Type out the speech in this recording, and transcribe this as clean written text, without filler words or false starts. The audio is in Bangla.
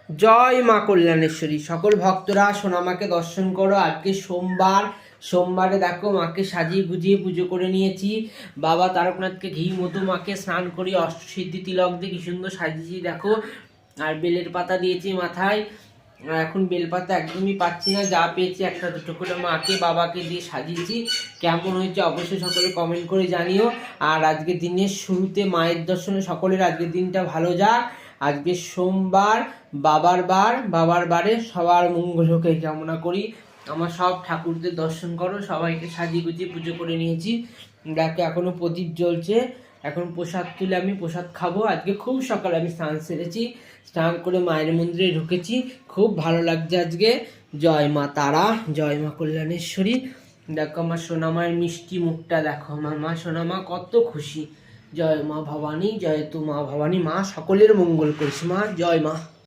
জয় মা কল্যাণেশ্বরী। সকল ভক্তরা সোনামাকে দর্শন করো। আজকে সোমবারে দেখো মাকে সাজিয়ে গুজিয়ে পুজো করে নিয়েছি। বাবা তারকনাথকে ঘি মধু মাকে স্নান করি, অষ্টসিদ্ধি তিলক দিয়ে কি সুন্দর সাজিয়েছি দেখো। আর বেলের পাতা দিয়েছি মাথায়। এখন বেলপাতা একদমই পাচ্ছি না, যা পেয়েছি একটা দুটো করে মাকে বাবাকে দিয়ে সাজিয়েছি। কেমন হয়েছে অবশ্যই সকলে কমেন্ট করে জানিও। আর আজকের দিনের শুরুতে মায়ের দর্শনে সকলের আজকের দিনটা ভালো যাক। আজকে সোমবার, বাবার বারে সবার মঙ্গল হোক এই কামনা করি। আমার সব ঠাকুরদের দর্শন করো, সবাইকে সাজিয়ে গুজিয়ে পুজো করে নিয়েছি। দেখো এখনো প্রদীপ জ্বলছে, এখন প্রসাদ তুলে আমি প্রসাদ খাবো। আজকে খুব সকালে আমি স্নান সেরেছি, স্নান করে মায়ের মন্দিরে ঢুকেছি, খুব ভালো লাগছে আজকে। জয় মা তারা, জয় মা কল্যাণেশ্বরী। দেখো আমার সোনামায়ের মিষ্টি মুখটা দেখো, আমার মা সোনামা কত খুশি। জয় মা ভবানী, জয় তু মা ভবানী, মা সকলের মঙ্গল করিস মা, জয় মা।